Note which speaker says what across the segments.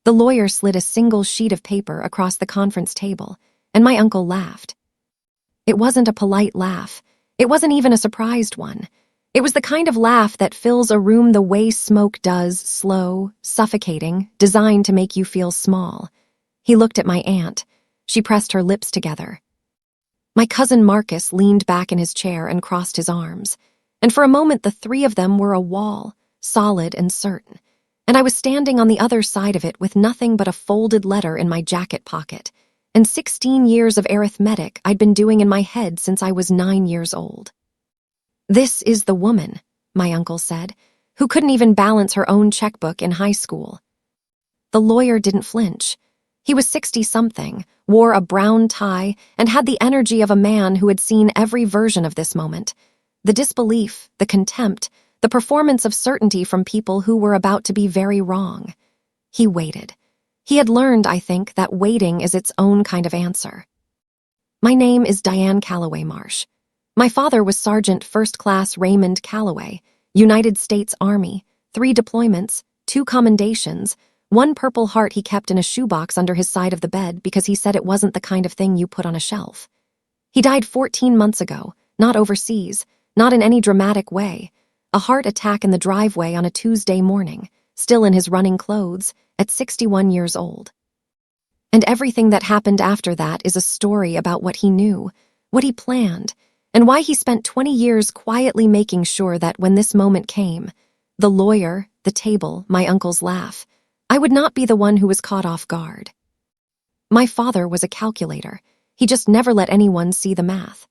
Speaker 1: The lawyer slid a single sheet of paper across the conference table, and my uncle laughed. It wasn't a polite laugh. It wasn't even a surprised one. It was the kind of laugh that fills a room the way smoke does, slow, suffocating, designed to make you feel small. He looked at my aunt. She pressed her lips together. My cousin Marcus leaned back in his chair and crossed his arms, and for a moment the three of them were a wall, solid and certain, and I was standing on the other side of it with nothing but a folded letter in my jacket pocket, and 16 years of arithmetic I'd been doing in my head since I was 9 years old. "This is the woman," my uncle said, "who couldn't even balance her own checkbook in high school." The lawyer didn't flinch. He was 60-something, wore a brown tie, and had the energy of a man who had seen every version of this moment. The disbelief, the contempt, the performance of certainty from people who were about to be very wrong. He waited. He had learned, I think, that waiting is its own kind of answer. "My name is Diane Calloway Marsh. My father was Sergeant First Class Raymond Calloway, United States Army, 3 deployments, 2 commendations, 1 Purple Heart he kept in a shoebox under his side of the bed because he said it wasn't the kind of thing you put on a shelf. He died 14 months ago, not overseas, not in any dramatic way. A heart attack in the driveway on a Tuesday morning, still in his running clothes, at 61 years old. And everything that happened after that is a story about what he knew, what he planned, and why he spent 20 years quietly making sure that when this moment came, the lawyer, the table, my uncle's laugh, I would not be the one who was caught off guard. My father was a calculator. He just never let anyone see the math.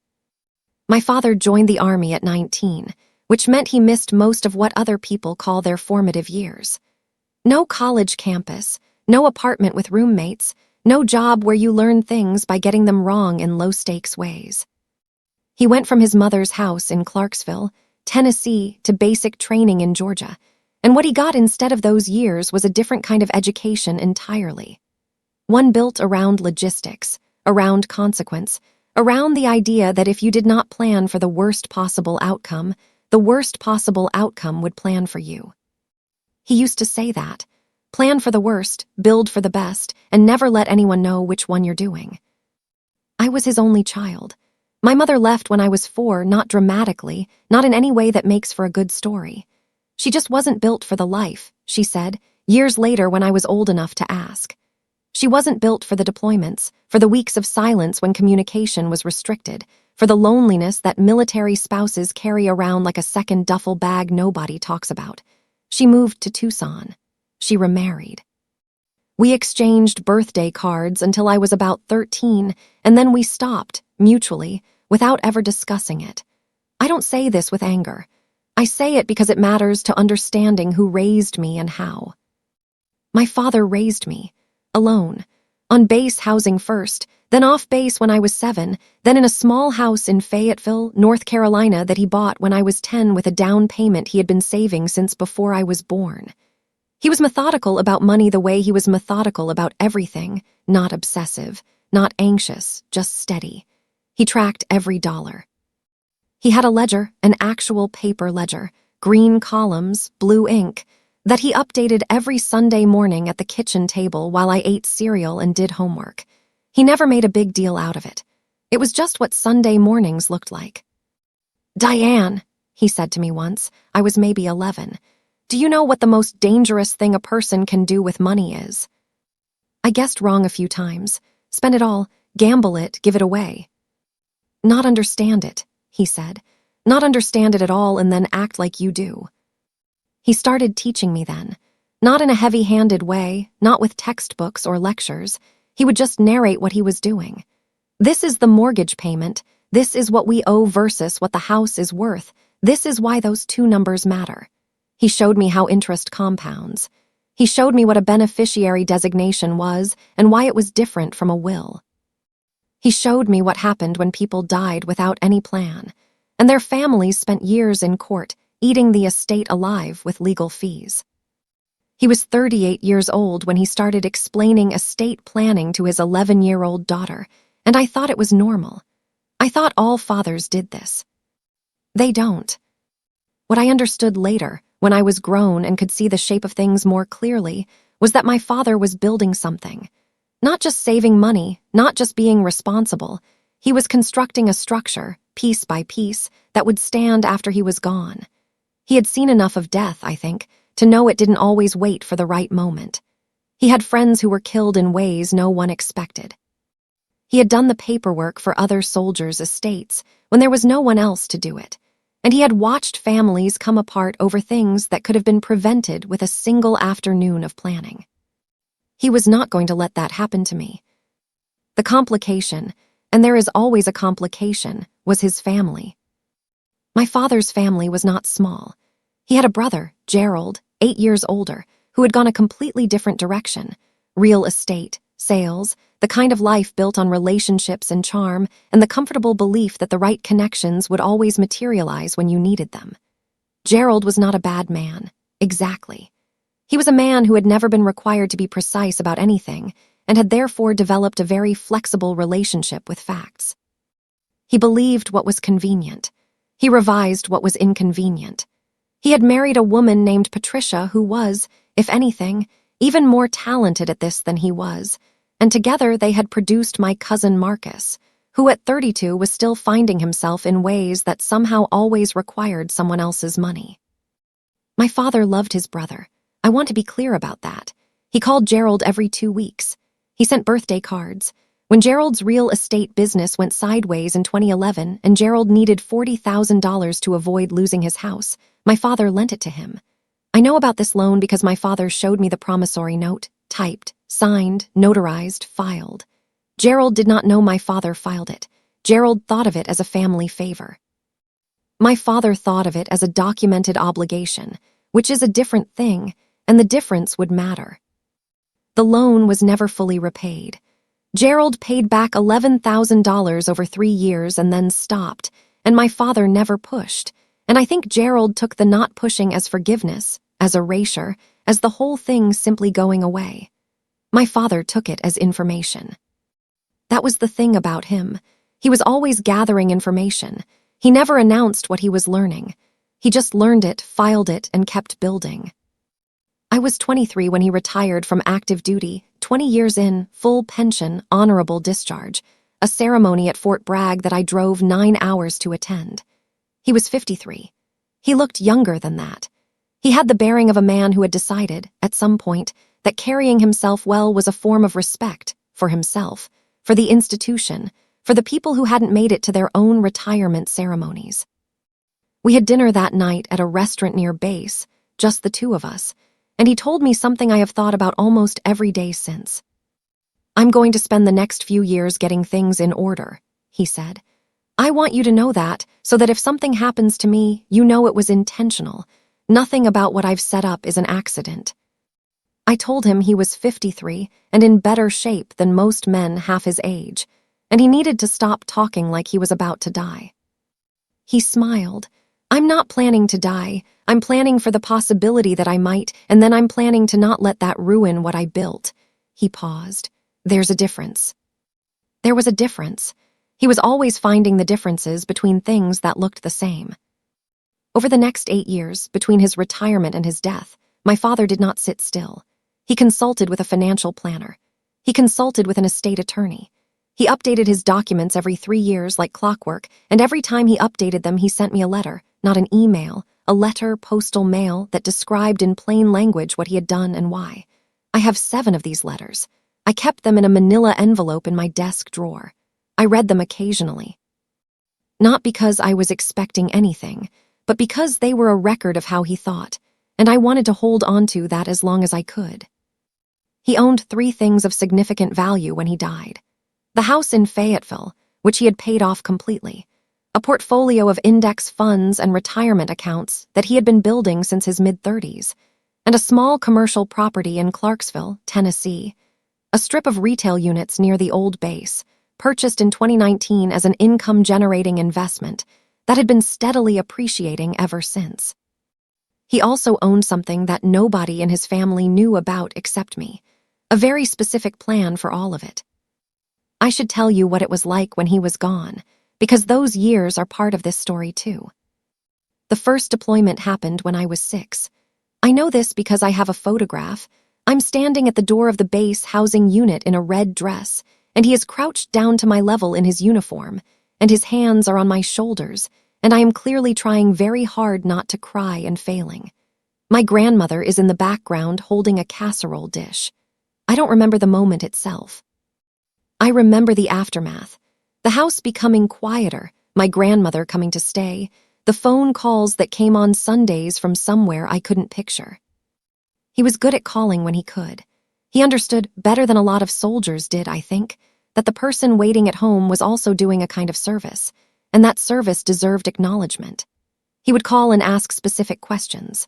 Speaker 1: My father joined the Army at 19, which meant he missed most of what other people call their formative years. No college campus, no apartment with roommates, no job where you learn things by getting them wrong in low-stakes ways. He went from his mother's house in Clarksville, Tennessee, to basic training in Georgia, and what he got instead of those years was a different kind of education entirely. One built around logistics, around consequence, around the idea that if you did not plan for the worst possible outcome, the worst possible outcome would plan for you. He used to say that, plan for the worst, build for the best, and never let anyone know which one you're doing. I was his only child. My mother left when I was 4, not dramatically, not in any way that makes for a good story. She just wasn't built for the life, she said, years later when I was old enough to ask. She wasn't built for the deployments, for the weeks of silence when communication was restricted, for the loneliness that military spouses carry around like a second duffel bag nobody talks about. She moved to Tucson. She remarried. We exchanged birthday cards until I was about 13, and then we stopped, mutually, without ever discussing it. I don't say this with anger. I say it because it matters to understanding who raised me and how. My father raised me, alone, on base housing first, then off base when I was 7, then in a small house in Fayetteville, North Carolina that he bought when I was 10 with a down payment he had been saving since before I was born. He was methodical about money the way he was methodical about everything, not obsessive, not anxious, just steady. He tracked every dollar. He had a ledger, an actual paper ledger, green columns, blue ink, that he updated every Sunday morning at the kitchen table while I ate cereal and did homework. He never made a big deal out of it. It was just what Sunday mornings looked like. "Diane," he said to me once, I was maybe 11, "do you know what the most dangerous thing a person can do with money is?" I guessed wrong a few times. Spend it all, gamble it, give it away. "Not understand it," he said. "Not understand it at all and then act like you do." He started teaching me then. Not in a heavy-handed way, not with textbooks or lectures. He would just narrate what he was doing. "This is the mortgage payment. This is what we owe versus what the house is worth. This is why those 2 numbers matter." He showed me how interest compounds. He showed me what a beneficiary designation was and why it was different from a will. He showed me what happened when people died without any plan, and their families spent years in court, eating the estate alive with legal fees. He was 38 years old when he started explaining estate planning to his 11-year-old daughter, and I thought it was normal. I thought all fathers did this. They don't. What I understood later, when I was grown and could see the shape of things more clearly, was that my father was building something. Not just saving money, not just being responsible. He was constructing a structure, piece by piece, that would stand after he was gone. He had seen enough of death, I think, to know it didn't always wait for the right moment. He had friends who were killed in ways no one expected. He had done the paperwork for other soldiers' estates when there was no one else to do it, and he had watched families come apart over things that could have been prevented with a single afternoon of planning. He was not going to let that happen to me. The complication, and there is always a complication, was his family. My father's family was not small. He had a brother, Gerald, 8 years older, who had gone a completely different direction. Real estate, sales, the kind of life built on relationships and charm, and the comfortable belief that the right connections would always materialize when you needed them. Gerald was not a bad man, exactly. He was a man who had never been required to be precise about anything, and had therefore developed a very flexible relationship with facts. He believed what was convenient. He revised what was inconvenient. He had married a woman named Patricia who was, if anything, even more talented at this than he was, and together they had produced my cousin Marcus, who at 32 was still finding himself in ways that somehow always required someone else's money. My father loved his brother. I want to be clear about that. He called Gerald every 2 weeks. He sent birthday cards. When Gerald's real estate business went sideways in 2011 and Gerald needed $40,000 to avoid losing his house, my father lent it to him. I know about this loan because my father showed me the promissory note, typed, signed, notarized, filed. Gerald did not know my father filed it. Gerald thought of it as a family favor. My father thought of it as a documented obligation, which is a different thing, and the difference would matter. The loan was never fully repaid. Gerald paid back $11,000 over 3 years and then stopped, and my father never pushed, and I think Gerald took the not pushing as forgiveness, as erasure, as the whole thing simply going away. My father took it as information. That was the thing about him. He was always gathering information. He never announced what he was learning. He just learned it, filed it, and kept building. I was 23 when he retired from active duty, 20 years in, full pension, honorable discharge, a ceremony at Fort Bragg that I drove 9 hours to attend. He was 53. He looked younger than that. He had the bearing of a man who had decided, at some point, that carrying himself well was a form of respect for himself, for the institution, for the people who hadn't made it to their own retirement ceremonies. We had dinner that night at a restaurant near base, just the two of us, and he told me something I have thought about almost every day since. "I'm going to spend the next few years getting things in order," he said. "I want you to know that, so that if something happens to me, you know it was intentional. Nothing about what I've set up is an accident." I told him he was 53 and in better shape than most men half his age, and he needed to stop talking like he was about to die. He smiled. "I'm not planning to die. I'm planning for the possibility that I might, and then I'm planning to not let that ruin what I built." He paused. "There's a difference." There was a difference. He was always finding the differences between things that looked the same. Over the next 8 years, between his retirement and his death, my father did not sit still. He consulted with a financial planner. He consulted with an estate attorney. He updated his documents every 3 years like clockwork, and every time he updated them, he sent me a letter, not an email, a letter, postal mail, that described in plain language what he had done and why. I have 7 of these letters. I kept them in a manila envelope in my desk drawer. I read them occasionally. Not because I was expecting anything, but because they were a record of how he thought, and I wanted to hold on to that as long as I could. He owned 3 things of significant value when he died. The house in Fayetteville, which he had paid off completely, a portfolio of index funds and retirement accounts that he had been building since his mid-30s, and a small commercial property in Clarksville, Tennessee, a strip of retail units near the old base, purchased in 2019 as an income-generating investment that had been steadily appreciating ever since. He also owned something that nobody in his family knew about except me, a very specific plan for all of it. I should tell you what it was like when he was gone, because those years are part of this story too. The first deployment happened when I was 6. I know this because I have a photograph, I'm standing at the door of the base housing unit in a red dress, and he is crouched down to my level in his uniform, and his hands are on my shoulders, and I am clearly trying very hard not to cry and failing. My grandmother is in the background holding a casserole dish. I don't remember the moment itself. I remember the aftermath. The house becoming quieter, my grandmother coming to stay, the phone calls that came on Sundays from somewhere I couldn't picture. He was good at calling when he could. He understood better than a lot of soldiers did, I think, that the person waiting at home was also doing a kind of service, and that service deserved acknowledgement. He would call and ask specific questions.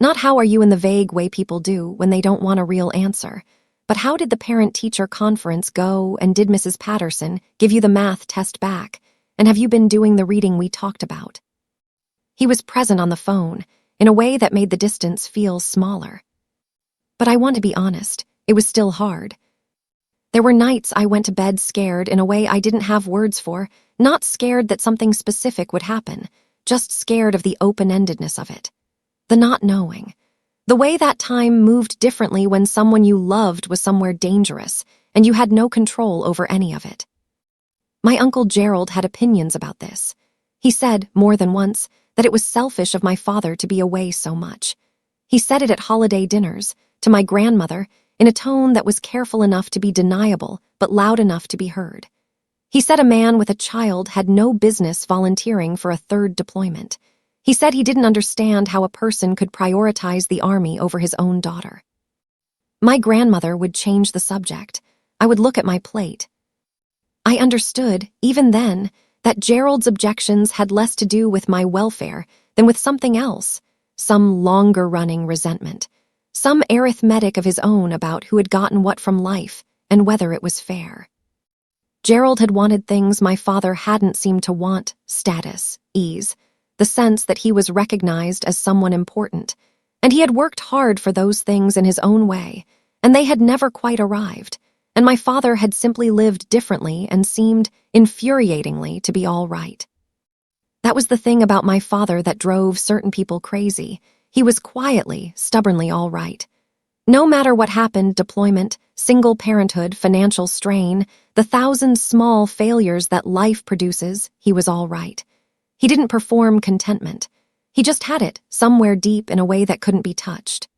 Speaker 1: Not how are you in the vague way people do when they don't want a real answer, but how did the parent-teacher conference go, and did Mrs. Patterson give you the math test back, and have you been doing the reading we talked about? He was present on the phone, in a way that made the distance feel smaller. But I want to be honest, it was still hard. There were nights I went to bed scared in a way I didn't have words for, not scared that something specific would happen, just scared of the open-endedness of it. The not knowing. The way that time moved differently when someone you loved was somewhere dangerous, and you had no control over any of it. My Uncle Gerald had opinions about this. He said, more than once, that it was selfish of my father to be away so much. He said it at holiday dinners, to my grandmother, in a tone that was careful enough to be deniable, but loud enough to be heard. He said a man with a child had no business volunteering for a third deployment. He said he didn't understand how a person could prioritize the army over his own daughter. My grandmother would change the subject. I would look at my plate. I understood, even then, that Gerald's objections had less to do with my welfare than with something else, some longer-running resentment, some arithmetic of his own about who had gotten what from life and whether it was fair. Gerald had wanted things my father hadn't seemed to want: status, ease, the sense that he was recognized as someone important, and he had worked hard for those things in his own way, and they had never quite arrived, and my father had simply lived differently and seemed, infuriatingly, to be all right. That was the thing about my father that drove certain people crazy. He was quietly, stubbornly all right. No matter what happened, deployment, single parenthood, financial strain, the thousand small failures that life produces, he was all right. He didn't perform contentment. He just had it, somewhere deep in a way that couldn't be touched.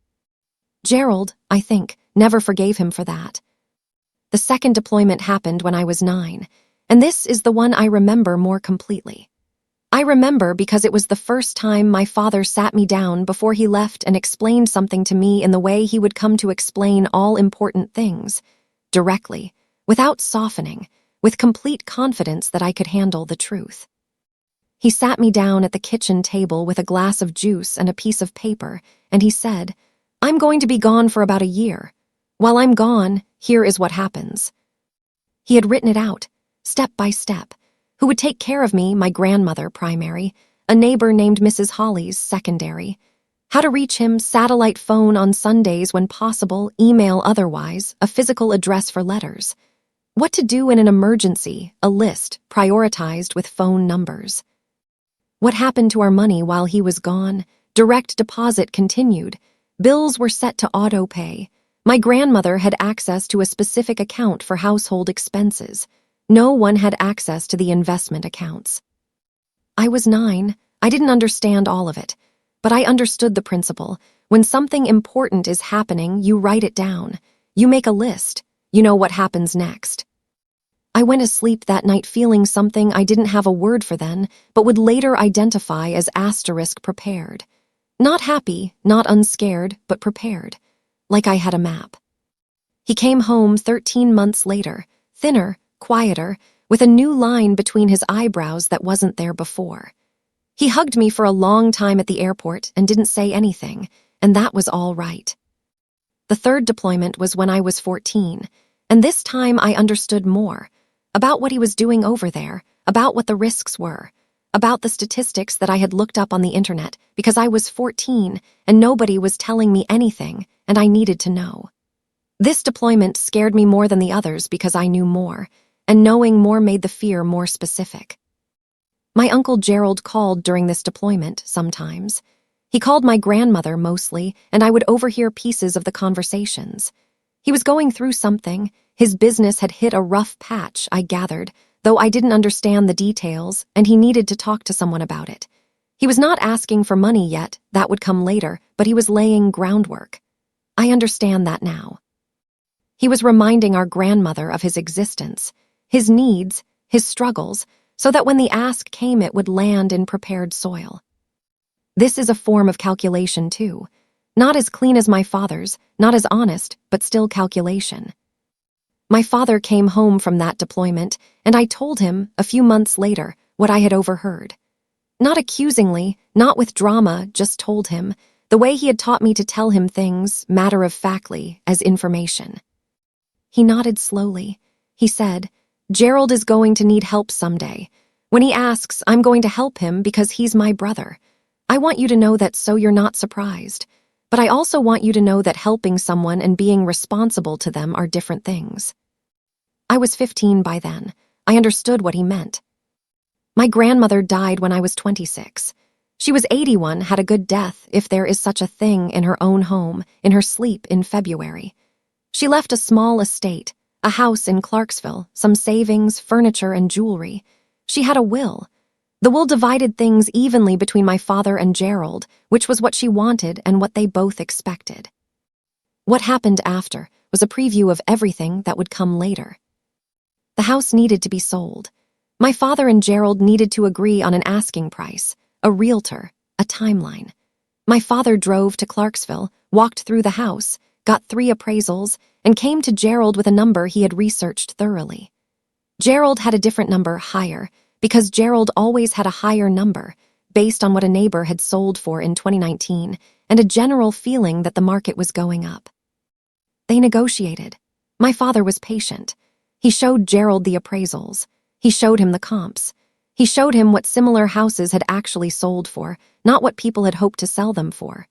Speaker 1: Gerald, I think, never forgave him for that. The second deployment happened when I was 9, and this is the one I remember more completely. I remember because it was the first time my father sat me down before he left and explained something to me in the way he would come to explain all important things, directly, without softening, with complete confidence that I could handle the truth. He sat me down at the kitchen table with a glass of juice and a piece of paper, and he said, "I'm going to be gone for about a year. While I'm gone, here is what happens." He had written it out, step by step. Who would take care of me, my grandmother, primary, a neighbor named Mrs. Hollies, secondary. How to reach him, satellite phone on Sundays when possible, email otherwise, a physical address for letters. What to do in an emergency, a list, prioritized with phone numbers. What happened to our money while he was gone? Direct deposit continued. Bills were set to auto-pay. My grandmother had access to a specific account for household expenses. No one had access to the investment accounts. I was 9. I didn't understand all of it, but I understood the principle. When something important is happening, you write it down. You make a list. You know what happens next. I went asleep that night feeling something I didn't have a word for then, but would later identify as *prepared. Not happy, not unscared, but prepared. Like I had a map. He came home 13 months later, thinner, quieter, with a new line between his eyebrows that wasn't there before. He hugged me for a long time at the airport and didn't say anything, and that was all right. The third deployment was when I was 14, and this time I understood more, about what he was doing over there, about what the risks were, about the statistics that I had looked up on the internet because I was 14 and nobody was telling me anything, and I needed to know. This deployment scared me more than the others because I knew more, and knowing more made the fear more specific. My Uncle Gerald called during this deployment sometimes. He called my grandmother mostly, and I would overhear pieces of the conversations. He was going through something. His business had hit a rough patch, I gathered, though I didn't understand the details, and he needed to talk to someone about it. He was not asking for money yet, that would come later, but he was laying groundwork. I understand that now. He was reminding our grandmother of his existence, his needs, his struggles, so that when the ask came it would land in prepared soil. This is a form of calculation too. Not as clean as my father's, not as honest, but still calculation. My father came home from that deployment, and I told him, a few months later, what I had overheard. Not accusingly, not with drama, just told him, the way he had taught me to tell him things, matter-of-factly, as information. He nodded slowly. He said, "Gerald is going to need help someday. When he asks, I'm going to help him because he's my brother. I want you to know that so you're not surprised. But I also want you to know that helping someone and being responsible to them are different things." I was 15 by then. I understood what he meant. My grandmother died when I was 26. She was 81, had a good death, if there is such a thing, in her own home, in her sleep in February. She left a small estate, a house in Clarksville, some savings, furniture, and jewelry. She had a will. The will divided things evenly between my father and Gerald, which was what she wanted and what they both expected. What happened after was a preview of everything that would come later. The house needed to be sold. My father and Gerald needed to agree on an asking price, a realtor, a timeline. My father drove to Clarksville, walked through the house, got 3 appraisals, and came to Gerald with a number he had researched thoroughly. Gerald had a different number, higher, because Gerald always had a higher number, based on what a neighbor had sold for in 2019, and a general feeling that the market was going up. They negotiated. My father was patient. He showed Gerald the appraisals. He showed him the comps. He showed him what similar houses had actually sold for, not what people had hoped to sell them for.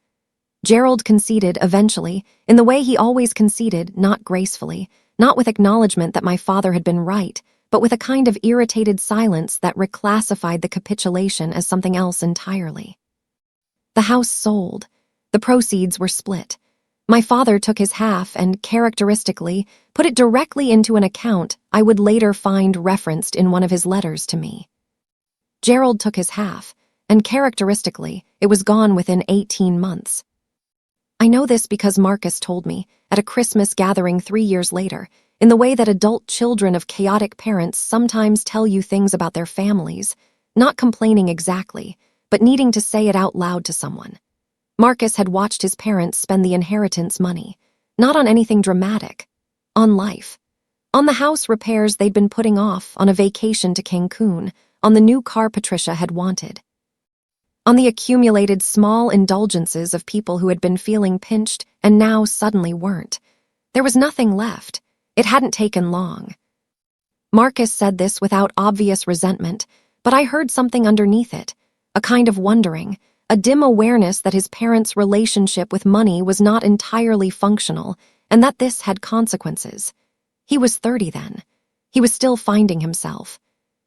Speaker 1: Gerald conceded eventually, in the way he always conceded, not gracefully, not with acknowledgement that my father had been right, but with a kind of irritated silence that reclassified the capitulation as something else entirely. The house sold. The proceeds were split. My father took his half and, characteristically, put it directly into an account I would later find referenced in one of his letters to me. Gerald took his half, and characteristically, it was gone within 18 months. I know this because Marcus told me, at a Christmas gathering 3 years later, in the way that adult children of chaotic parents sometimes tell you things about their families, not complaining exactly, but needing to say it out loud to someone. Marcus had watched his parents spend the inheritance money, not on anything dramatic, on life. On the house repairs they'd been putting off, on a vacation to Cancun, on the new car Patricia had wanted. On the accumulated small indulgences of people who had been feeling pinched and now suddenly weren't. There was nothing left. It hadn't taken long. Marcus said this without obvious resentment, but I heard something underneath it, a kind of wondering, a dim awareness that his parents' relationship with money was not entirely functional and that this had consequences. He was 30 then. He was still finding himself.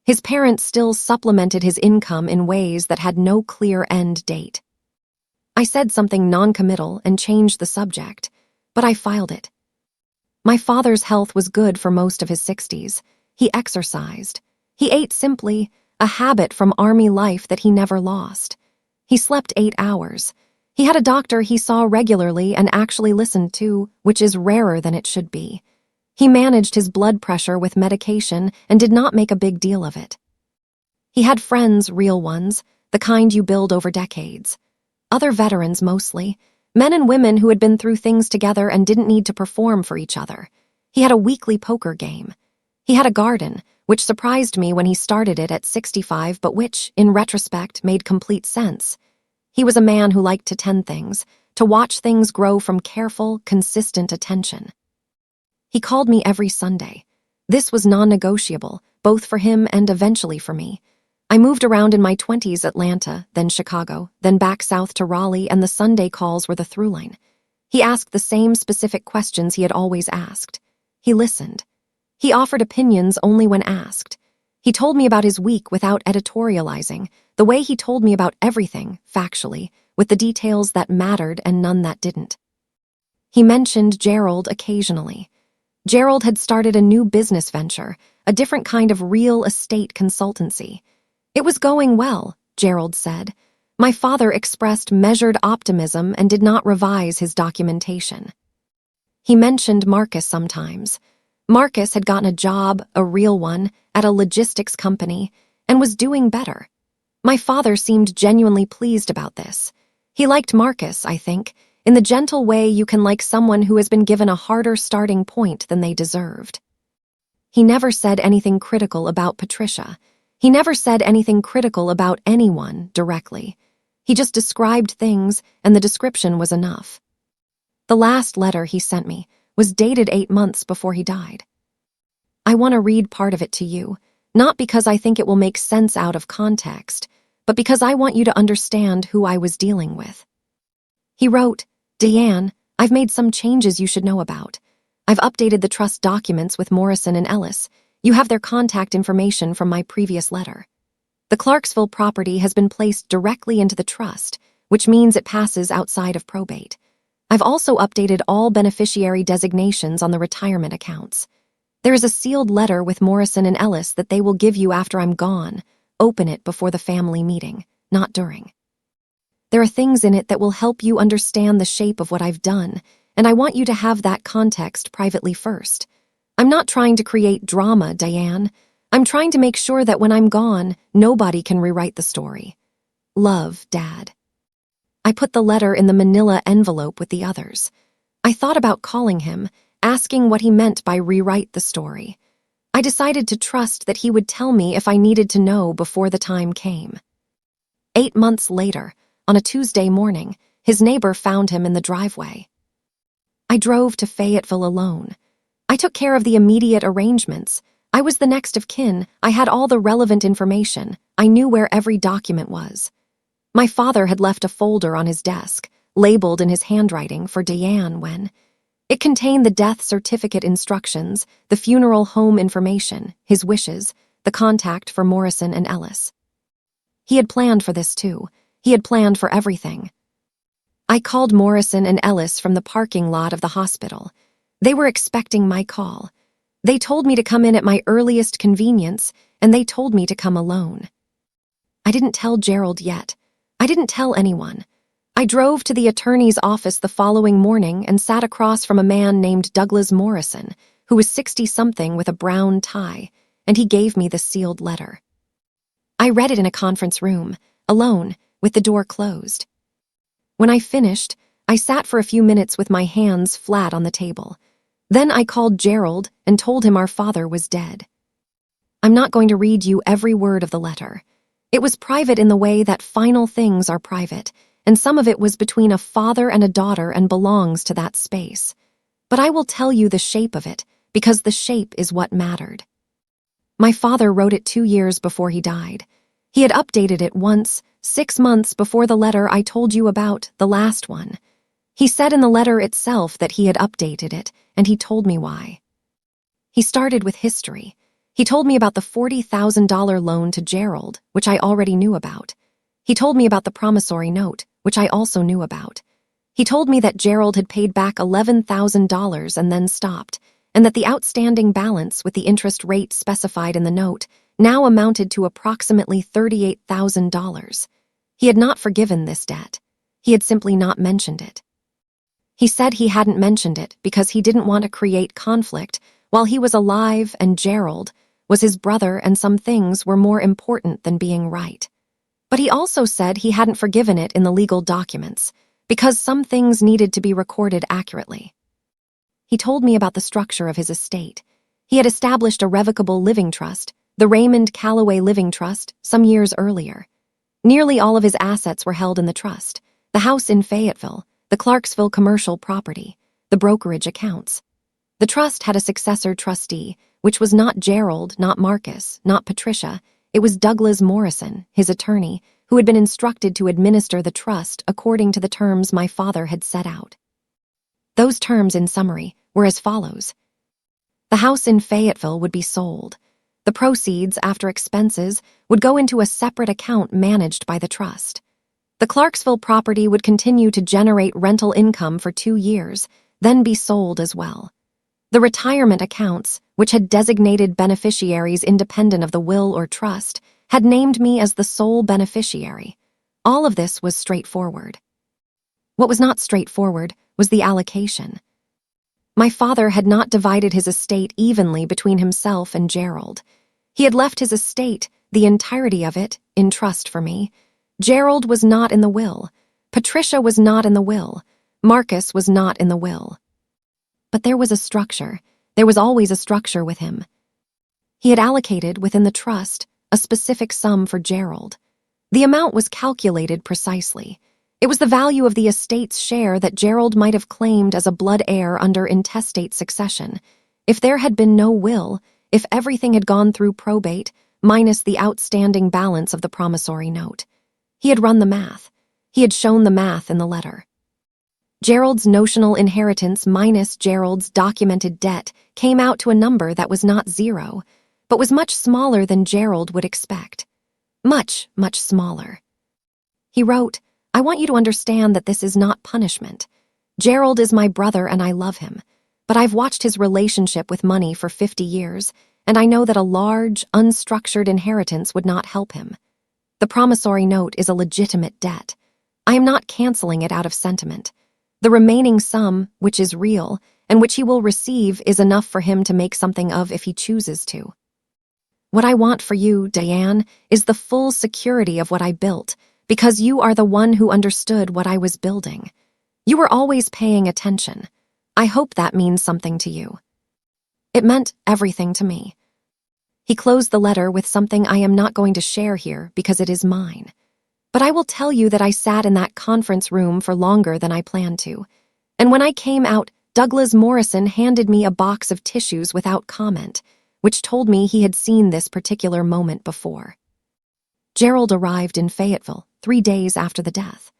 Speaker 1: His parents still supplemented his income in ways that had no clear end date. I said something non-committal and changed the subject, but I filed it. My father's health was good for most of his 60s. He exercised. He ate simply, a habit from army life that he never lost. He slept 8 hours. He had a doctor he saw regularly and actually listened to, which is rarer than it should be. He managed his blood pressure with medication and did not make a big deal of it. He had friends, real ones, the kind you build over decades. Other veterans mostly, men and women who had been through things together and didn't need to perform for each other. He had a weekly poker game. He had a garden, which surprised me when he started it at 65, but which, in retrospect, made complete sense. He was a man who liked to tend things, to watch things grow from careful, consistent attention. He called me every Sunday. This was non-negotiable, both for him and eventually for me. I moved around in my 20s, Atlanta, then Chicago, then back south to Raleigh, and the Sunday calls were the through line. He asked the same specific questions he had always asked. He listened. He offered opinions only when asked. He told me about his week without editorializing, the way he told me about everything, factually, with the details that mattered and none that didn't. He mentioned Gerald occasionally. Gerald had started a new business venture, a different kind of real estate consultancy. It was going well, Gerald said. My father expressed measured optimism and did not revise his documentation. He mentioned Marcus sometimes. Marcus had gotten a job, a real one, at a logistics company, and was doing better. My father seemed genuinely pleased about this. He liked Marcus, I think, in the gentle way you can like someone who has been given a harder starting point than they deserved. He never said anything critical about Patricia. He never said anything critical about anyone directly. He just described things, and the description was enough. The last letter he sent me was dated 8 months before he died. I want to read part of it to you, not because I think it will make sense out of context, but because I want you to understand who I was dealing with. He wrote, "Diane, I've made some changes you should know about. I've updated the trust documents with Morrison and Ellis. You have their contact information from my previous letter. The Clarksville property has been placed directly into the trust, which means it passes outside of probate. I've also updated all beneficiary designations on the retirement accounts. There is a sealed letter with Morrison and Ellis that they will give you after I'm gone. Open it before the family meeting, not during. There are things in it that will help you understand the shape of what I've done, and I want you to have that context privately first. I'm not trying to create drama, Diane. I'm trying to make sure that when I'm gone, nobody can rewrite the story. Love, Dad." I put the letter in the manila envelope with the others. I thought about calling him, asking what he meant by rewrite the story. I decided to trust that he would tell me if I needed to know before the time came. 8 months later, on a Tuesday morning, his neighbor found him in the driveway. I drove to Fayetteville alone. I took care of the immediate arrangements. I was the next of kin. I had all the relevant information. I knew where every document was. My father had left a folder on his desk, labeled in his handwriting for Diane when. It contained the death certificate instructions, the funeral home information, his wishes, the contact for Morrison and Ellis. He had planned for this too. He had planned for everything. I called Morrison and Ellis from the parking lot of the hospital. They were expecting my call. They told me to come in at my earliest convenience, and they told me to come alone. I didn't tell Gerald yet. I didn't tell anyone. I drove to the attorney's office the following morning and sat across from a man named Douglas Morrison, who was 60-something with a brown tie, and he gave me the sealed letter. I read it in a conference room, alone, with the door closed. When I finished, I sat for a few minutes with my hands flat on the table. Then I called Gerald and told him our father was dead. I'm not going to read you every word of the letter. It was private in the way that final things are private, and some of it was between a father and a daughter and belongs to that space. But I will tell you the shape of it, because the shape is what mattered. My father wrote it 2 years before he died. He had updated it once, 6 months before the letter I told you about, the last one. He said in the letter itself that he had updated it, and he told me why. He started with history. He told me about the $40,000 loan to Gerald, which I already knew about. He told me about the promissory note, which I also knew about. He told me that Gerald had paid back $11,000 and then stopped, and that the outstanding balance with the interest rate specified in the note now amounted to approximately $38,000. He had not forgiven this debt. He had simply not mentioned it. He said he hadn't mentioned it because he didn't want to create conflict while he was alive, and Gerald was his brother and some things were more important than being right. But he also said he hadn't forgiven it in the legal documents because some things needed to be recorded accurately. He told me about the structure of his estate. He had established a revocable living trust, the Raymond Calloway Living Trust, some years earlier. Nearly all of his assets were held in the trust: the house in Fayetteville, the Clarksville commercial property, the brokerage accounts. The trust had a successor trustee, which was not Gerald, not Marcus, not Patricia. It was Douglas Morrison, his attorney, who had been instructed to administer the trust according to the terms my father had set out. Those terms, in summary, were as follows. The house in Fayetteville would be sold. The proceeds, after expenses, would go into a separate account managed by the trust. The Clarksville property would continue to generate rental income for 2 years, then be sold as well. The retirement accounts, which had designated beneficiaries independent of the will or trust, had named me as the sole beneficiary. All of this was straightforward. What was not straightforward was the allocation. My father had not divided his estate evenly between himself and Gerald. He had left his estate, the entirety of it, in trust for me. Gerald was not in the will. Patricia was not in the will. Marcus was not in the will. But there was a structure. There was always a structure with him. He had allocated within the trust a specific sum for Gerald. The amount was calculated precisely. It was the value of the estate's share that Gerald might have claimed as a blood heir under intestate succession. If there had been no will, if everything had gone through probate, minus the outstanding balance of the promissory note. He had run the math. He had shown the math in the letter. Gerald's notional inheritance minus Gerald's documented debt came out to a number that was not 0, but was much smaller than Gerald would expect. Much, much smaller. He wrote, "I want you to understand that this is not punishment. Gerald is my brother and I love him, but I've watched his relationship with money for 50 years, and I know that a large, unstructured inheritance would not help him. The promissory note is a legitimate debt. I am not canceling it out of sentiment. The remaining sum, which is real, and which he will receive, is enough for him to make something of if he chooses to. What I want for you, Diane, is the full security of what I built, because you are the one who understood what I was building. You were always paying attention. I hope that means something to you." It meant everything to me. He closed the letter with something I am not going to share here because it is mine. But I will tell you that I sat in that conference room for longer than I planned to. And when I came out, Douglas Morrison handed me a box of tissues without comment, which told me he had seen this particular moment before. Gerald arrived in Fayetteville 3 days after the death.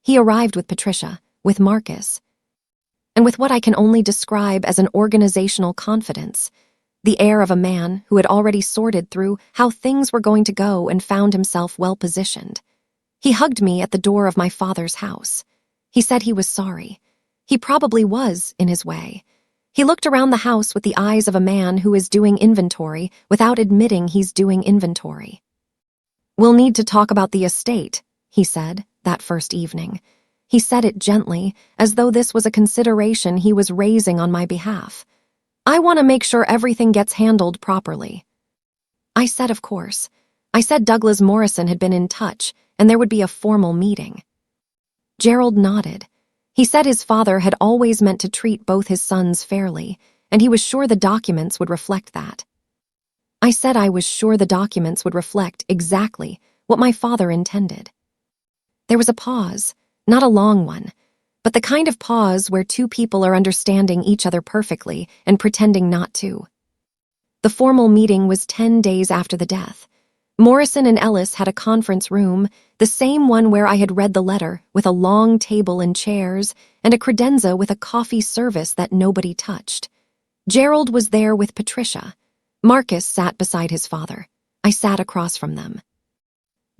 Speaker 1: He arrived with Patricia, with Marcus, and with what I can only describe as an organizational confidence, the air of a man who had already sorted through how things were going to go and found himself well-positioned. He hugged me at the door of my father's house. He said he was sorry. He probably was, in his way. He looked around the house with the eyes of a man who is doing inventory without admitting he's doing inventory. "We'll need to talk about the estate," he said, that first evening. He said it gently, as though this was a consideration he was raising on my behalf. "I want to make sure everything gets handled properly." I said, of course. I said Douglas Morrison had been in touch, and there would be a formal meeting. Gerald nodded. He said his father had always meant to treat both his sons fairly, and he was sure the documents would reflect that. I said I was sure the documents would reflect exactly what my father intended. There was a pause, not a long one, but the kind of pause where two people are understanding each other perfectly and pretending not to. The formal meeting was 10 days after the death. Morrison and Ellis had a conference room, the same one where I had read the letter, with a long table and chairs, and a credenza with a coffee service that nobody touched. Gerald was there with Patricia. Marcus sat beside his father. I sat across from them.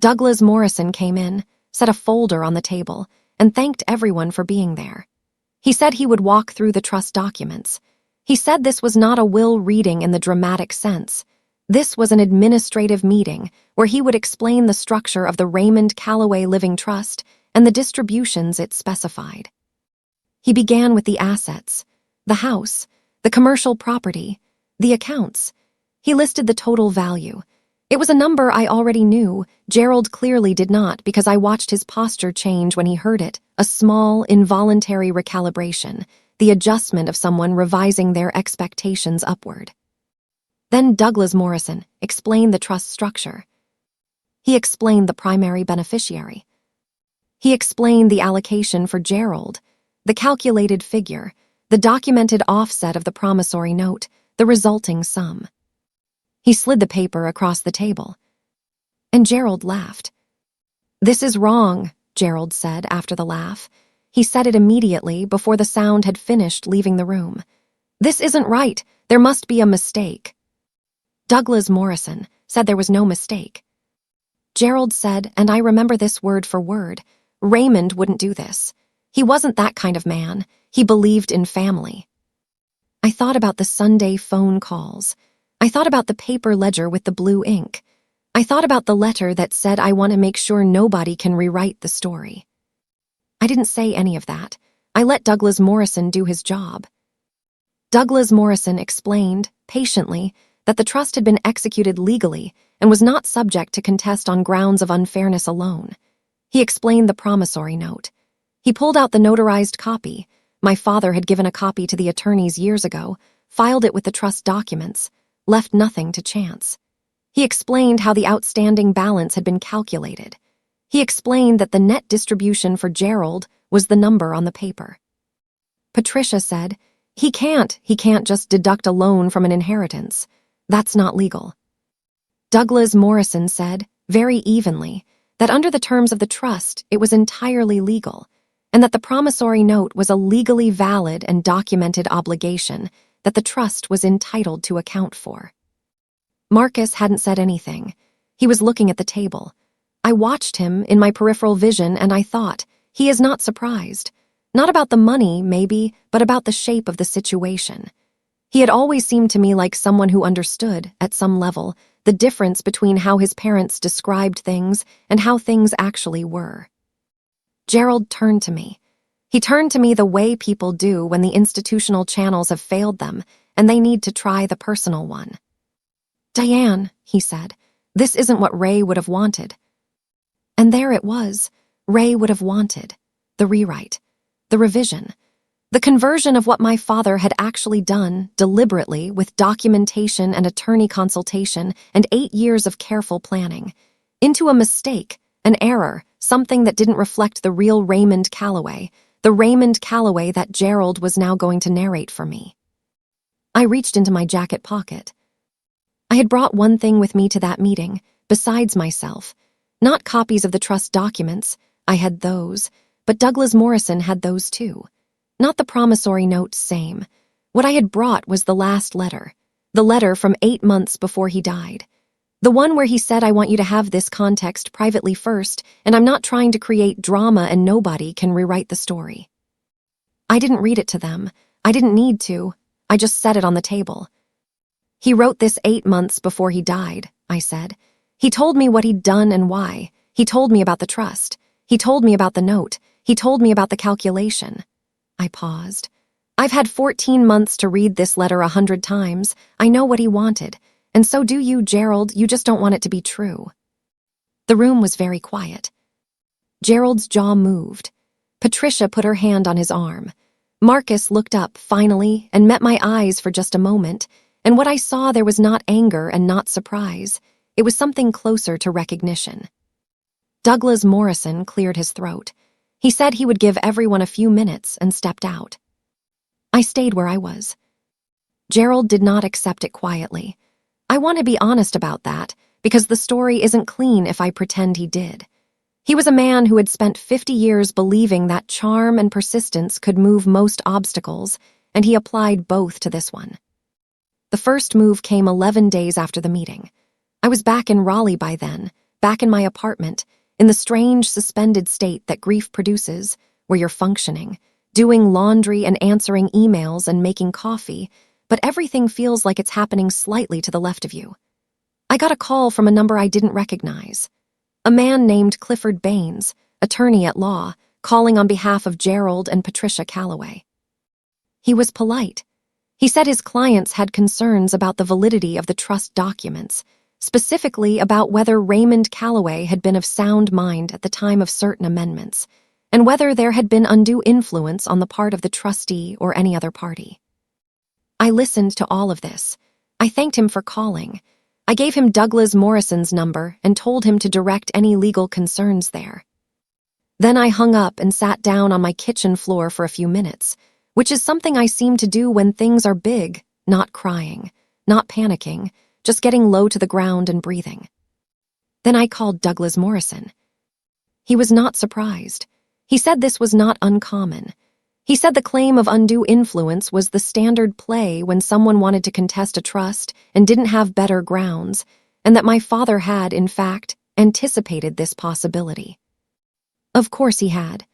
Speaker 1: Douglas Morrison came in, set a folder on the table, and thanked everyone for being there. He said he would walk through the trust documents. He said this was not a will reading in the dramatic sense. This was an administrative meeting where he would explain the structure of the Raymond Calloway Living Trust and the distributions it specified. He began with the assets, the house, the commercial property, the accounts. He listed the total value. It was a number I already knew. Gerald clearly did not, because I watched his posture change when he heard it, a small, involuntary recalibration, the adjustment of someone revising their expectations upward. Then Douglas Morrison explained the trust structure. He explained the primary beneficiary. He explained the allocation for Gerald, the calculated figure, the documented offset of the promissory note, the resulting sum. He slid the paper across the table. And Gerald laughed. "This is wrong," Gerald said after the laugh. He said it immediately before the sound had finished leaving the room. "This isn't right. There must be a mistake." Douglas Morrison said there was no mistake. Gerald said, and I remember this word for word, Raymond wouldn't do this. He wasn't that kind of man. He believed in family. I thought about the Sunday phone calls. I thought about the paper ledger with the blue ink. I thought about the letter that said I want to make sure nobody can rewrite the story. I didn't say any of that. I let Douglas Morrison do his job. Douglas Morrison explained, patiently, that the trust had been executed legally and was not subject to contest on grounds of unfairness alone. He explained the promissory note. He pulled out the notarized copy. My father had given a copy to the attorneys years ago, filed it with the trust documents, left nothing to chance. He explained how the outstanding balance had been calculated. He explained that the net distribution for Gerald was the number on the paper. Patricia said, He can't just deduct a loan from an inheritance. That's not legal. Douglas Morrison said, very evenly, that under the terms of the trust, it was entirely legal, and that the promissory note was a legally valid and documented obligation that the trust was entitled to account for. Marcus hadn't said anything. He was looking at the table. I watched him in my peripheral vision and I thought, he is not surprised. Not about the money, maybe, but about the shape of the situation. He had always seemed to me like someone who understood, at some level, the difference between how his parents described things and how things actually were. Gerald turned to me. He turned to me the way people do when the institutional channels have failed them and they need to try the personal one. Diane, he said, this isn't what Ray would have wanted. And there it was. Ray would have wanted. The rewrite. The revision. The conversion of what my father had actually done, deliberately, with documentation and attorney consultation and 8 years of careful planning, into a mistake, an error, something that didn't reflect the real Raymond Calloway, the Raymond Calloway that Gerald was now going to narrate for me. I reached into my jacket pocket. I had brought one thing with me to that meeting, besides myself. Not copies of the trust documents, I had those, but Douglas Morrison had those too. Not the promissory note, same. What I had brought was the last letter, the letter from 8 months before he died. The one where he said, I want you to have this context privately first, and I'm not trying to create drama and nobody can rewrite the story. I didn't read it to them. I didn't need to. I just set it on the table. He wrote this 8 months before he died, I said. He told me what he'd done and why. He told me about the trust. He told me about the note. He told me about the calculation. I paused. I've had 14 months to read this letter 100 times. I know what he wanted. And so do you, Gerald. You just don't want it to be true. The room was very quiet. Gerald's jaw moved. Patricia put her hand on his arm. Marcus looked up, finally, and met my eyes for just a moment, and what I saw there was not anger and not surprise. It was something closer to recognition. Douglas Morrison cleared his throat. He said he would give everyone a few minutes and stepped out. I stayed where I was. Gerald did not accept it quietly. I want to be honest about that, because the story isn't clean if I pretend he did. He was a man who had spent 50 years believing that charm and persistence could move most obstacles, and he applied both to this one. The first move came 11 days after the meeting. I was back in Raleigh by then, back in my apartment, in the strange suspended state that grief produces, where you're functioning, doing laundry and answering emails and making coffee, but everything feels like it's happening slightly to the left of you. I got a call from a number I didn't recognize. A man named Clifford Baines, attorney at law, calling on behalf of Gerald and Patricia Calloway. He was polite. He said his clients had concerns about the validity of the trust documents, specifically about whether Raymond Calloway had been of sound mind at the time of certain amendments, and whether there had been undue influence on the part of the trustee or any other party. I listened to all of this. I thanked him for calling. I gave him Douglas Morrison's number and told him to direct any legal concerns there. Then I hung up and sat down on my kitchen floor for a few minutes, which is something I seem to do when things are big, not crying, not panicking, just getting low to the ground and breathing. Then I called Douglas Morrison. He was not surprised. He said this was not uncommon. He said the claim of undue influence was the standard play when someone wanted to contest a trust and didn't have better grounds, and that my father had, in fact, anticipated this possibility. Of course he had.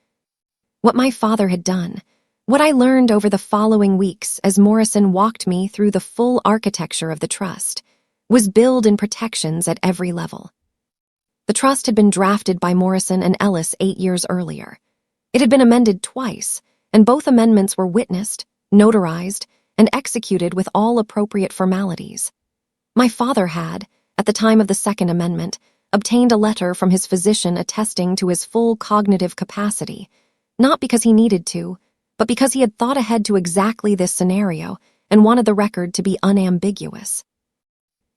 Speaker 1: What my father had done, what I learned over the following weeks as Morrison walked me through the full architecture of the trust, was build in protections at every level. The trust had been drafted by Morrison and Ellis 8 years earlier. It had been amended twice, and both amendments were witnessed, notarized, and executed with all appropriate formalities. My father had, at the time of the second amendment, obtained a letter from his physician attesting to his full cognitive capacity, not because he needed to, but because he had thought ahead to exactly this scenario and wanted the record to be unambiguous.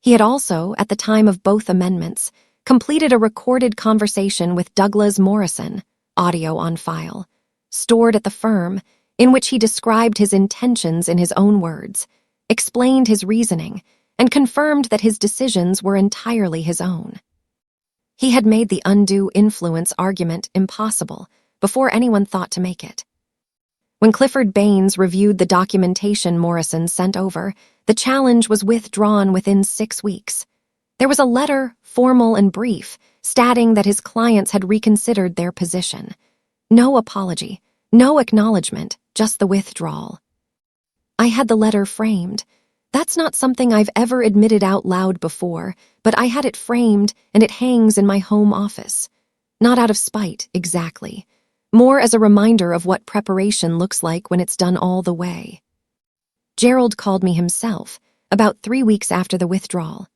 Speaker 1: He had also, at the time of both amendments, completed a recorded conversation with Douglas Morrison, audio on file, stored at the firm, in which he described his intentions in his own words, explained his reasoning, and confirmed that his decisions were entirely his own. He had made the undue influence argument impossible before anyone thought to make it. When Clifford Baines reviewed the documentation Morrison sent over, the challenge was withdrawn within 6 weeks. There was a letter, formal and brief, stating that his clients had reconsidered their position. No apology, no acknowledgement, just the withdrawal. I had the letter framed. That's not something I've ever admitted out loud before, but I had it framed and it hangs in my home office. Not out of spite, exactly. More as a reminder of what preparation looks like when it's done all the way. Gerald called me himself, about 3 weeks after the withdrawal.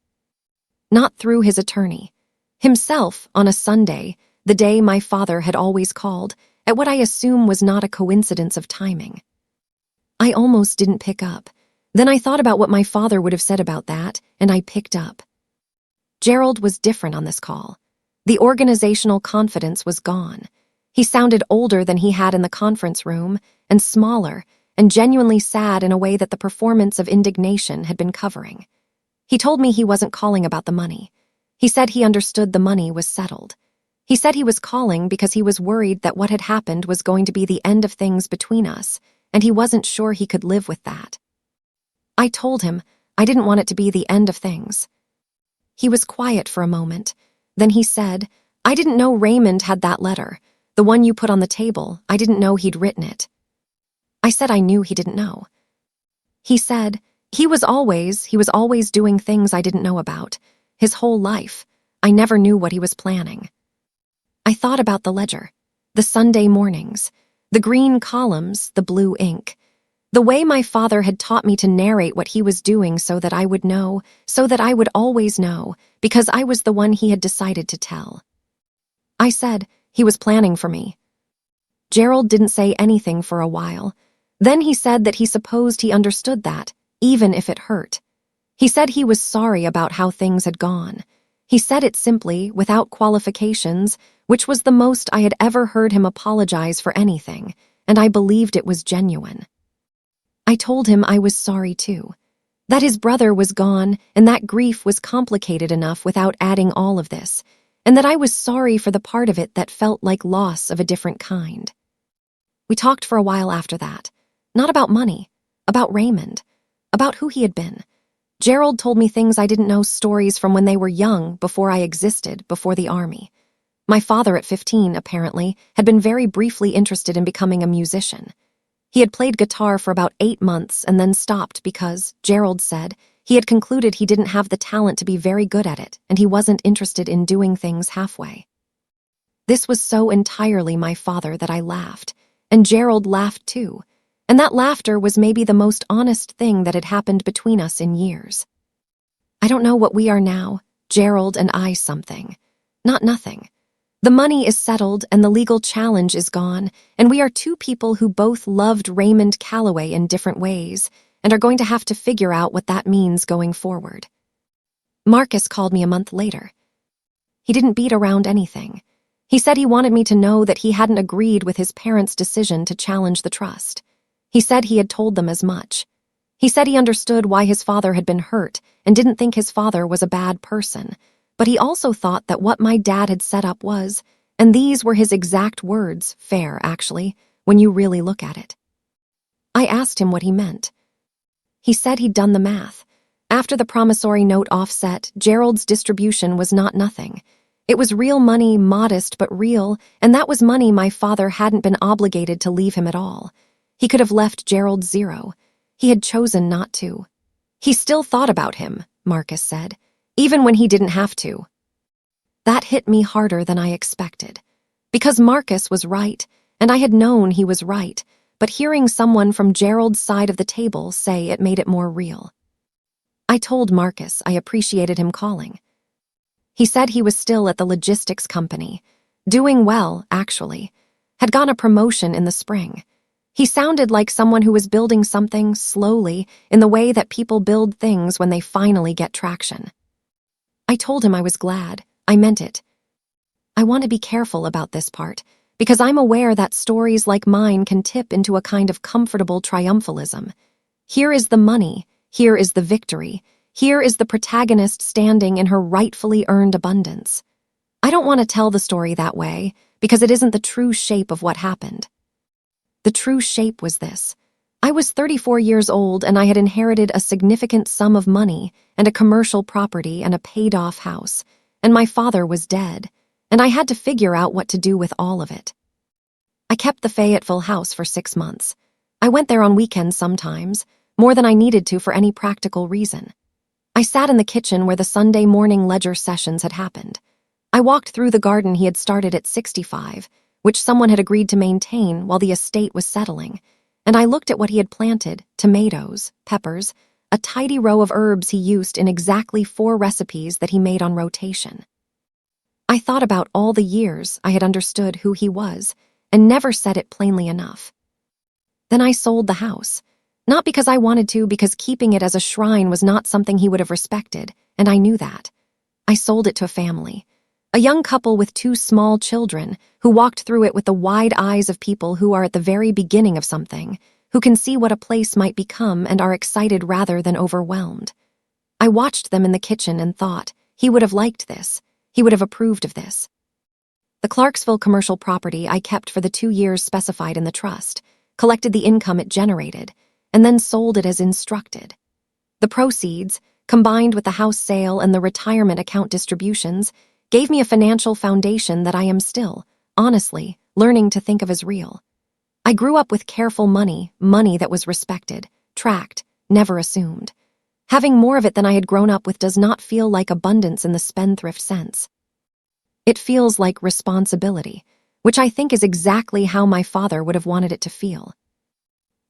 Speaker 1: Not through his attorney. Himself, on a Sunday, the day my father had always called, at what I assume was not a coincidence of timing. I almost didn't pick up. Then I thought about what my father would have said about that, and I picked up. Gerald was different on this call. The organizational confidence was gone. He sounded older than he had in the conference room, and smaller, and genuinely sad in a way that the performance of indignation had been covering. He told me he wasn't calling about the money. He said he understood the money was settled. He said he was calling because he was worried that what had happened was going to be the end of things between us, and he wasn't sure he could live with that. I told him I didn't want it to be the end of things. He was quiet for a moment. Then he said, "I didn't know Raymond had that letter. The one you put on the table, I didn't know he'd written it." I said I knew he didn't know. He said, he was always doing things I didn't know about. His whole life. I never knew what he was planning. I thought about the ledger, the Sunday mornings, the green columns, the blue ink, the way my father had taught me to narrate what he was doing so that I would know, so that I would always know, because I was the one he had decided to tell. I said, he was planning for me. Gerald didn't say anything for a while. Then he said that he supposed he understood that, even if it hurt. He said he was sorry about how things had gone. He said it simply, without qualifications, which was the most I had ever heard him apologize for anything, and I believed it was genuine. I told him I was sorry too, that his brother was gone and that grief was complicated enough without adding all of this, and that I was sorry for the part of it that felt like loss of a different kind. We talked for a while after that, not about money, about Raymond, about who he had been. Gerald told me things I didn't know, stories from when they were young, before I existed, before the army. My father at 15, apparently, had been very briefly interested in becoming a musician. He had played guitar for about 8 months and then stopped because, Gerald said, he had concluded he didn't have the talent to be very good at it and he wasn't interested in doing things halfway. This was so entirely my father that I laughed, and Gerald laughed too, and that laughter was maybe the most honest thing that had happened between us in years. I don't know what we are now, Gerald and I something. Not nothing. The money is settled and the legal challenge is gone, and we are two people who both loved Raymond Calloway in different ways and are going to have to figure out what that means going forward. Marcus called me a month later. He didn't beat around anything. He said he wanted me to know that he hadn't agreed with his parents' decision to challenge the trust. He said he had told them as much. He said he understood why his father had been hurt and didn't think his father was a bad person, but he also thought that what my dad had set up was, and these were his exact words, fair, actually, when you really look at it. I asked him what he meant. He said he'd done the math. After the promissory note offset, Gerald's distribution was not nothing. It was real money, modest but real, and that was money my father hadn't been obligated to leave him at all. He could have left Gerald zero. He had chosen not to. He still thought about him, Marcus said, even when he didn't have to. That hit me harder than I expected. Because Marcus was right, and I had known he was right, but hearing someone from Gerald's side of the table say it made it more real. I told Marcus I appreciated him calling. He said he was still at the logistics company, doing well, actually, had gotten a promotion in the spring. He sounded like someone who was building something slowly in the way that people build things when they finally get traction. I told him I was glad. I meant it. I want to be careful about this part, because I'm aware that stories like mine can tip into a kind of comfortable triumphalism. Here is the money, here is the victory, here is the protagonist standing in her rightfully earned abundance. I don't want to tell the story that way, because it isn't the true shape of what happened. The true shape was this. I was 34 years old and I had inherited a significant sum of money and a commercial property and a paid-off house, and my father was dead, and I had to figure out what to do with all of it. I kept the Fayetteville house for 6 months. I went there on weekends sometimes, more than I needed to for any practical reason. I sat in the kitchen where the Sunday morning ledger sessions had happened. I walked through the garden he had started at 65, which someone had agreed to maintain while the estate was settling, and I looked at what he had planted: tomatoes, peppers, a tidy row of herbs he used in exactly 4 recipes that he made on rotation. I thought about all the years I had understood who he was and never said it plainly enough. Then I sold the house. Not because I wanted to, because keeping it as a shrine was not something he would have respected, and I knew that. I sold it to a family, a young couple with 2 small children who walked through it with the wide eyes of people who are at the very beginning of something, who can see what a place might become and are excited rather than overwhelmed. I watched them in the kitchen and thought, he would have liked this. He would have approved of this. The Clarksville commercial property I kept for the 2 years specified in the trust, collected the income it generated, and then sold it as instructed. The proceeds, combined with the house sale and the retirement account distributions, gave me a financial foundation that I am still, honestly, learning to think of as real. I grew up with careful money that was respected, tracked, never assumed. Having more of it than I had grown up with does not feel like abundance in the spendthrift sense. It feels like responsibility, which I think is exactly how my father would have wanted it to feel.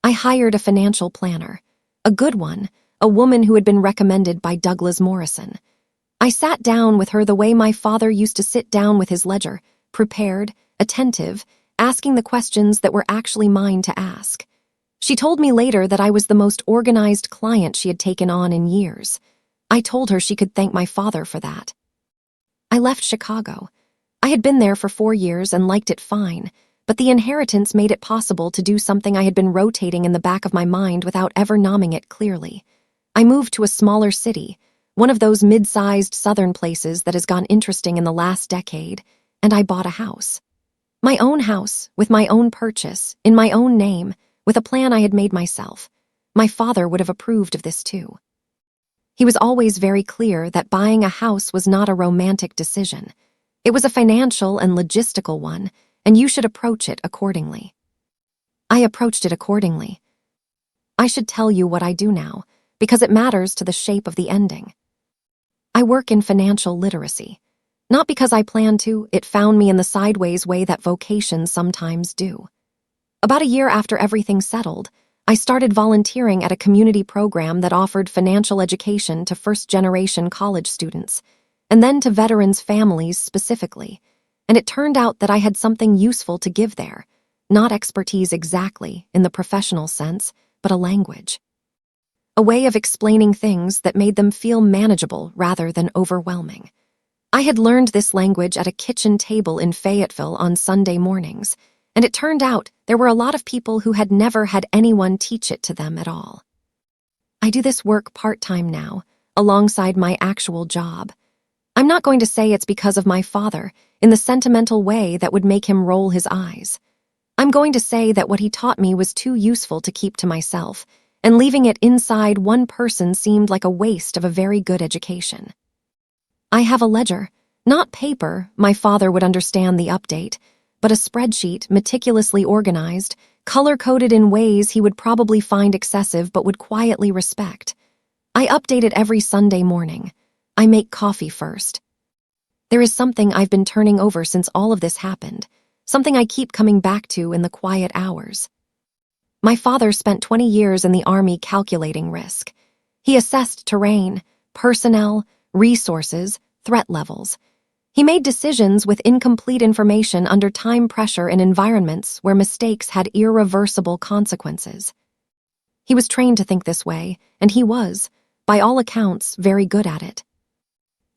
Speaker 1: I hired a financial planner, a good one, a woman who had been recommended by Douglas Morrison. I sat down with her the way my father used to sit down with his ledger, prepared, attentive, asking the questions that were actually mine to ask. She told me later that I was the most organized client she had taken on in years. I told her she could thank my father for that. I left Chicago. I had been there for 4 years and liked it fine, but the inheritance made it possible to do something I had been rotating in the back of my mind without ever nomming it clearly. I moved to a smaller city, one of those mid-sized southern places that has gone interesting in the last decade, and I bought a house. My own house, with my own purchase, in my own name, with a plan I had made myself. My father would have approved of this too. He was always very clear that buying a house was not a romantic decision. It was a financial and logistical one, and you should approach it accordingly. I approached it accordingly. I should tell you what I do now, because it matters to the shape of the ending. I work in financial literacy. Not because I plan to, it found me in the sideways way that vocations sometimes do. About a year after everything settled, I started volunteering at a community program that offered financial education to first-generation college students, and then to veterans' families specifically, and it turned out that I had something useful to give there, not expertise exactly, in the professional sense, but a language. A way of explaining things that made them feel manageable rather than overwhelming. I had learned this language at a kitchen table in Fayetteville on Sunday mornings, and it turned out there were a lot of people who had never had anyone teach it to them at all. I do this work part-time now, alongside my actual job. I'm not going to say it's because of my father, in the sentimental way that would make him roll his eyes. I'm going to say that what he taught me was too useful to keep to myself, and leaving it inside one person seemed like a waste of a very good education. I have a ledger, Not paper, my father would understand the update, but a spreadsheet meticulously organized, color-coded in ways he would probably find excessive but would quietly respect. I update it every Sunday morning. I make coffee first. There is something I've been turning over since all of this happened, something I keep coming back to in the quiet hours. My father spent 20 years in the Army calculating risk. He assessed terrain, personnel, resources, threat levels. He made decisions with incomplete information under time pressure in environments where mistakes had irreversible consequences. He was trained to think this way, and he was, by all accounts, very good at it.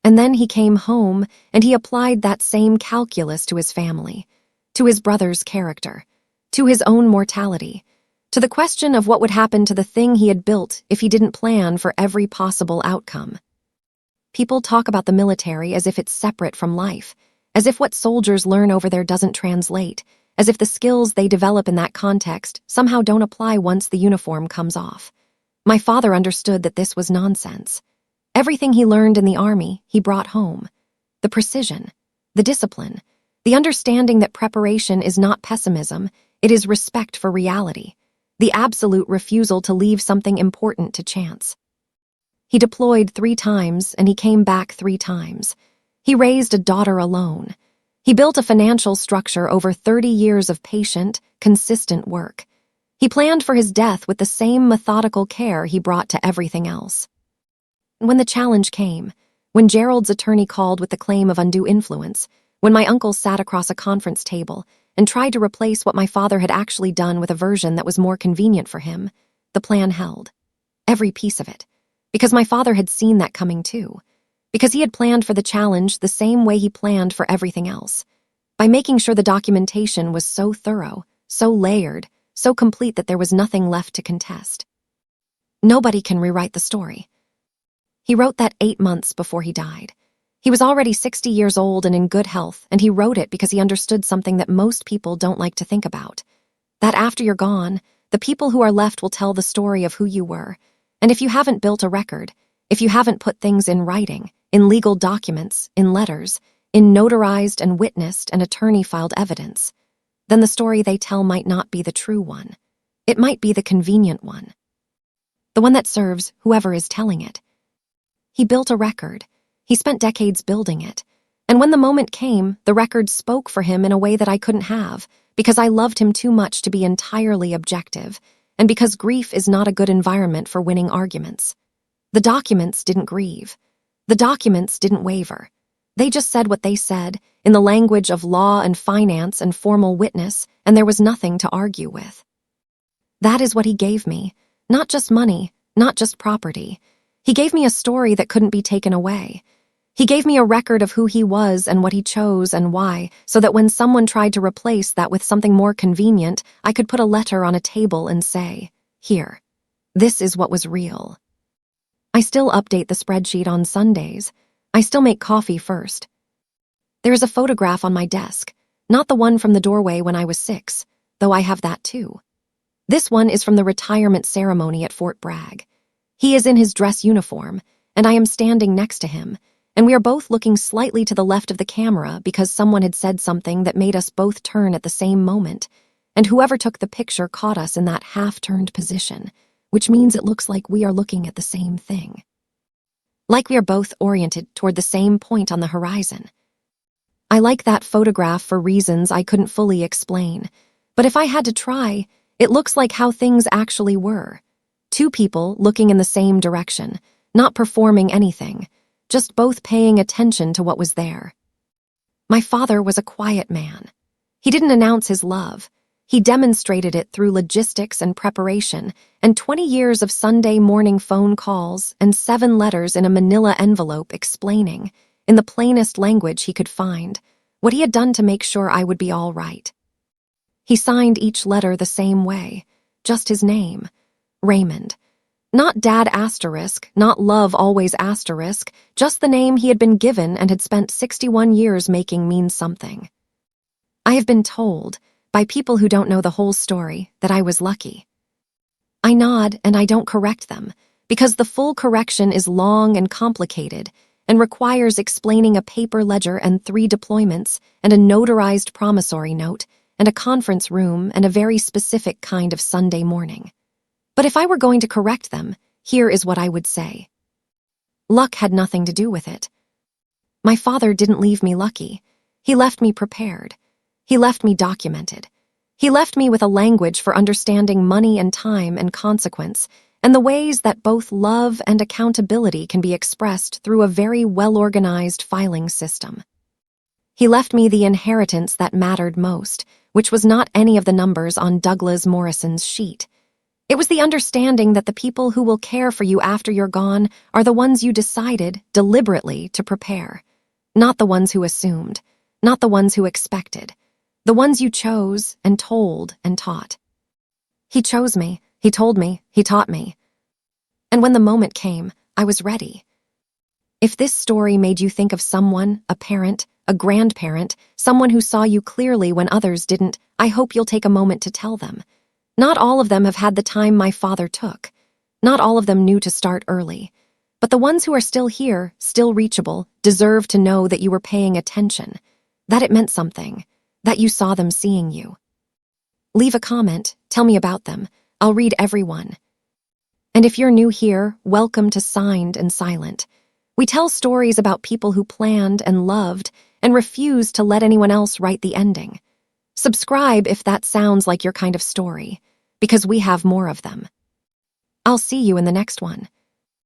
Speaker 1: And then he came home, and he applied that same calculus to his family, to his brother's character, to his own mortality, to the question of what would happen to the thing he had built if he didn't plan for every possible outcome. People talk about the military as if it's separate from life, as if what soldiers learn over there doesn't translate, as if the skills they develop in that context somehow don't apply once the uniform comes off. My father understood that this was nonsense. Everything he learned in the Army, he brought home. The precision, the discipline, the understanding that preparation is not pessimism, it is respect for reality, the absolute refusal to leave something important to chance. He deployed 3 times, and he came back 3 times. He raised a daughter alone. He built a financial structure over 30 years of patient, consistent work. He planned for his death with the same methodical care he brought to everything else. When the challenge came, when Gerald's attorney called with the claim of undue influence, when my uncle sat across a conference table and tried to replace what my father had actually done with a version that was more convenient for him, the plan held. Every piece of it. Because my father had seen that coming too. Because he had planned for the challenge the same way he planned for everything else. By making sure the documentation was so thorough, so layered, so complete that there was nothing left to contest. Nobody can rewrite the story. He wrote that 8 months before he died. He was already 60 years old and in good health, and he wrote it because he understood something that most people don't like to think about. That after you're gone, the people who are left will tell the story of who you were. And if you haven't built a record, if you haven't put things in writing, in legal documents, in letters, in notarized and witnessed and attorney-filed evidence, then the story they tell might not be the true one. It might be the convenient one. The one that serves whoever is telling it. He built a record. He spent decades building it. And when the moment came, the record spoke for him in a way that I couldn't have, because I loved him too much to be entirely objective, and because grief is not a good environment for winning arguments. The documents didn't grieve. The documents didn't waver. They just said what they said, in the language of law and finance and formal witness, and there was nothing to argue with. That is what he gave me. Not just money, not just property. He gave me a story that couldn't be taken away. He gave me a record of who he was and what he chose and why, so that when someone tried to replace that with something more convenient, I could put a letter on a table and say, "Here, this is what was real." I still update the spreadsheet on Sundays. I still make coffee first. There is a photograph on my desk, not the one from the doorway when I was 6, though I have that too. This one is from the retirement ceremony at Fort Bragg. He is in his dress uniform, and I am standing next to him, and we are both looking slightly to the left of the camera because someone had said something that made us both turn at the same moment, and whoever took the picture caught us in that half-turned position, which means it looks like we are looking at the same thing. Like we are both oriented toward the same point on the horizon. I like that photograph for reasons I couldn't fully explain, but if I had to try, it looks like how things actually were. 2 people looking in the same direction, not performing anything, just both paying attention to what was there. My father was a quiet man. He didn't announce his love. He demonstrated it through logistics and preparation, and 20 years of Sunday morning phone calls and 7 letters in a manila envelope explaining, in the plainest language he could find, what he had done to make sure I would be all right. He signed each letter the same way, just his name, Raymond. Not Dad asterisk, not Love always asterisk, just the name he had been given and had spent 61 years making mean something. I have been told, by people who don't know the whole story, that I was lucky. I nod and I don't correct them, because the full correction is long and complicated, and requires explaining a paper ledger and 3 deployments and a notarized promissory note and a conference room and a very specific kind of Sunday morning. But if I were going to correct them, here is what I would say. Luck had nothing to do with it. My father didn't leave me lucky. He left me prepared. He left me documented. He left me with a language for understanding money and time and consequence, and the ways that both love and accountability can be expressed through a very well-organized filing system. He left me the inheritance that mattered most, which was not any of the numbers on Douglas Morrison's sheet. It was the understanding that the people who will care for you after you're gone are the ones you decided, deliberately, to prepare. Not the ones who assumed, not the ones who expected, the ones you chose and told and taught. He chose me, he told me, he taught me. And when the moment came, I was ready. If this story made you think of someone, a parent, a grandparent, someone who saw you clearly when others didn't, I hope you'll take a moment to tell them. Not all of them have had the time my father took. Not all of them knew to start early. But the ones who are still here, still reachable, deserve to know that you were paying attention, that it meant something, that you saw them seeing you. Leave a comment, tell me about them. I'll read every one. And if you're new here, welcome to Signed and Silent. We tell stories about people who planned and loved and refused to let anyone else write the ending. Subscribe if that sounds like your kind of story, because we have more of them. I'll see you in the next one.